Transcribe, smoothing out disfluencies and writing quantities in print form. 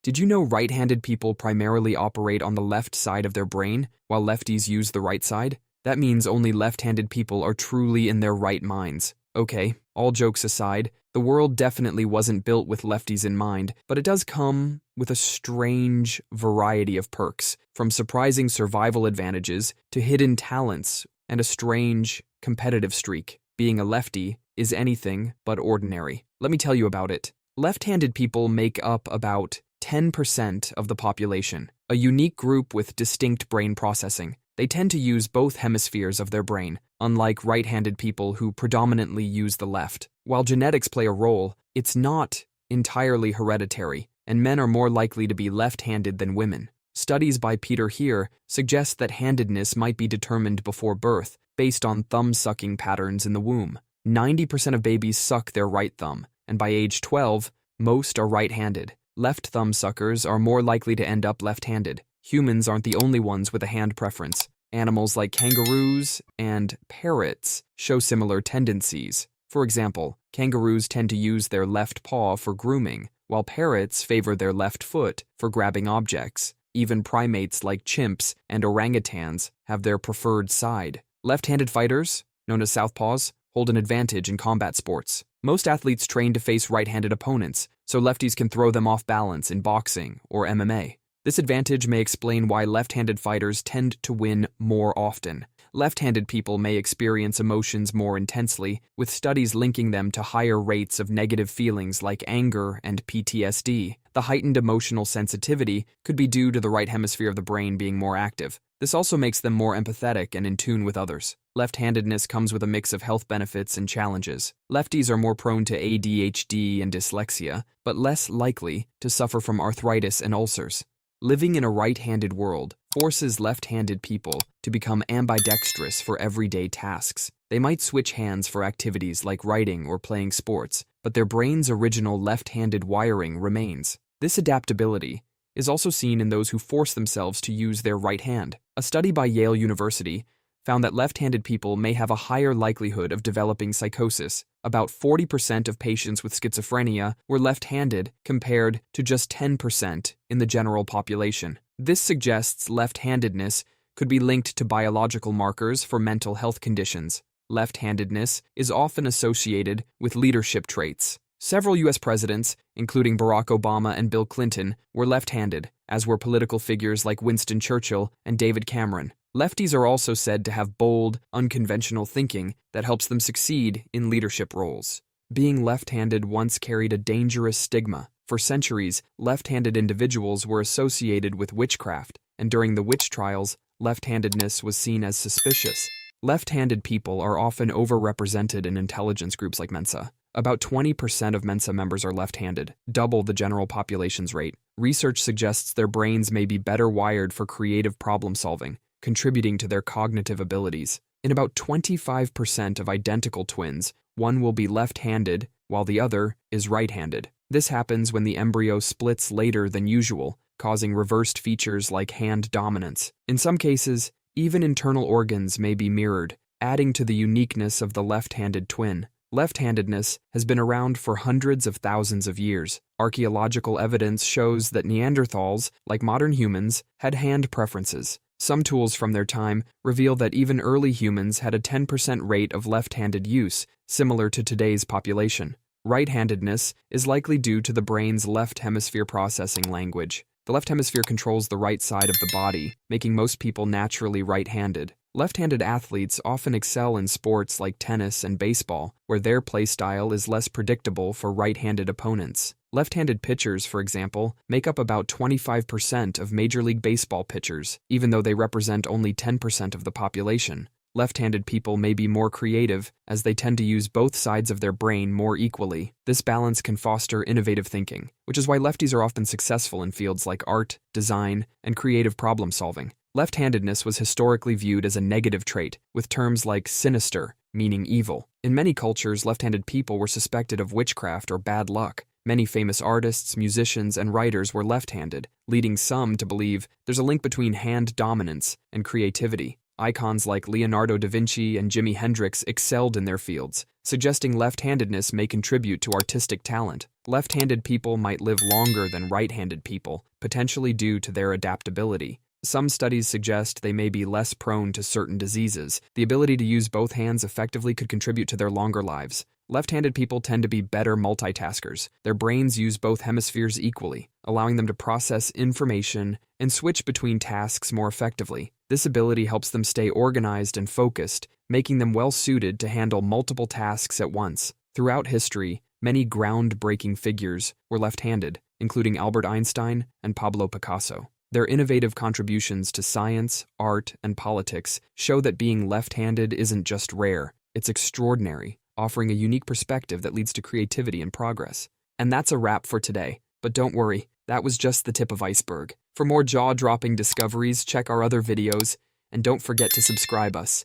Did you know right-handed people primarily operate on the left side of their brain, while lefties use the right side? That means only left-handed people are truly in their right minds. Okay, all jokes aside, the world definitely wasn't built with lefties in mind, but it does come with a strange variety of perks, from surprising survival advantages to hidden talents and a strange competitive streak. Being a lefty is anything but ordinary. Let me tell you about it. Left-handed people make up about 10% of the population, a unique group with distinct brain processing. They tend to use both hemispheres of their brain, unlike right-handed people who predominantly use the left. While genetics play a role, it's not entirely hereditary, and men are more likely to be left-handed than women. Studies by Peter Here suggest that handedness might be determined before birth, based on thumb-sucking patterns in the womb. 90% of babies suck their right thumb, and by age 12, most are right-handed. Left thumb suckers are more likely to end up left-handed. Humans aren't the only ones with a hand preference. Animals like kangaroos and parrots show similar tendencies. For example, kangaroos tend to use their left paw for grooming, while parrots favor their left foot for grabbing objects. Even primates like chimps and orangutans have their preferred side. Left-handed fighters, known as southpaws, hold an advantage in combat sports. Most athletes train to face right-handed opponents, so lefties can throw them off balance in boxing or MMA. This advantage may explain why left-handed fighters tend to win more often. Left-handed people may experience emotions more intensely, with studies linking them to higher rates of negative feelings like anger and PTSD. The heightened emotional sensitivity could be due to the right hemisphere of the brain being more active. This also makes them more empathetic and in tune with others. Left-handedness comes with a mix of health benefits and challenges. Lefties are more prone to ADHD and dyslexia, but less likely to suffer from arthritis and ulcers. Living in a right-handed world forces left-handed people to become ambidextrous for everyday tasks. They might switch hands for activities like writing or playing sports, but their brain's original left-handed wiring remains. This adaptability is also seen in those who force themselves to use their right hand. A study by Yale University found that left-handed people may have a higher likelihood of developing psychosis. About 40% of patients with schizophrenia were left-handed compared to just 10% in the general population. This suggests left-handedness could be linked to biological markers for mental health conditions. Left-handedness is often associated with leadership traits. Several U.S. presidents, including Barack Obama and Bill Clinton, were left-handed, as were political figures like Winston Churchill and David Cameron. Lefties are also said to have bold, unconventional thinking that helps them succeed in leadership roles. Being left-handed once carried a dangerous stigma. For centuries, left-handed individuals were associated with witchcraft, and during the witch trials, left-handedness was seen as suspicious. Left-handed people are often overrepresented in intelligence groups like Mensa. About 20% of Mensa members are left-handed, double the general population's rate. Research suggests their brains may be better wired for creative problem-solving, contributing to their cognitive abilities. In about 25% of identical twins, one will be left-handed while the other is right-handed. This happens when the embryo splits later than usual, causing reversed features like hand dominance. In some cases, even internal organs may be mirrored, adding to the uniqueness of the left-handed twin. Left-handedness has been around for hundreds of thousands of years. Archaeological evidence shows that Neanderthals, like modern humans, had hand preferences. Some tools from their time reveal that even early humans had a 10% rate of left-handed use, similar to today's population. Right-handedness is likely due to the brain's left hemisphere processing language. The left hemisphere controls the right side of the body, making most people naturally right-handed. Left-handed athletes often excel in sports like tennis and baseball, where their play style is less predictable for right-handed opponents. Left-handed pitchers, for example, make up about 25% of Major League Baseball pitchers, even though they represent only 10% of the population. Left-handed people may be more creative, as they tend to use both sides of their brain more equally. This balance can foster innovative thinking, which is why lefties are often successful in fields like art, design, and creative problem-solving. Left-handedness was historically viewed as a negative trait, with terms like sinister, meaning evil. In many cultures, left-handed people were suspected of witchcraft or bad luck. Many famous artists, musicians, and writers were left-handed, leading some to believe there's a link between hand dominance and creativity. Icons like Leonardo da Vinci and Jimi Hendrix excelled in their fields, suggesting left-handedness may contribute to artistic talent. Left-handed people might live longer than right-handed people, potentially due to their adaptability. Some studies suggest they may be less prone to certain diseases. The ability to use both hands effectively could contribute to their longer lives. Left-handed people tend to be better multitaskers. Their brains use both hemispheres equally, allowing them to process information and switch between tasks more effectively. This ability helps them stay organized and focused, making them well-suited to handle multiple tasks at once. Throughout history, many groundbreaking figures were left-handed, including Albert Einstein and Pablo Picasso. Their innovative contributions to science, art, and politics show that being left-handed isn't just rare, it's extraordinary, offering a unique perspective that leads to creativity and progress. And that's a wrap for today. But don't worry, that was just the tip of iceberg. For more jaw-dropping discoveries, check our other videos, and don't forget to subscribe us.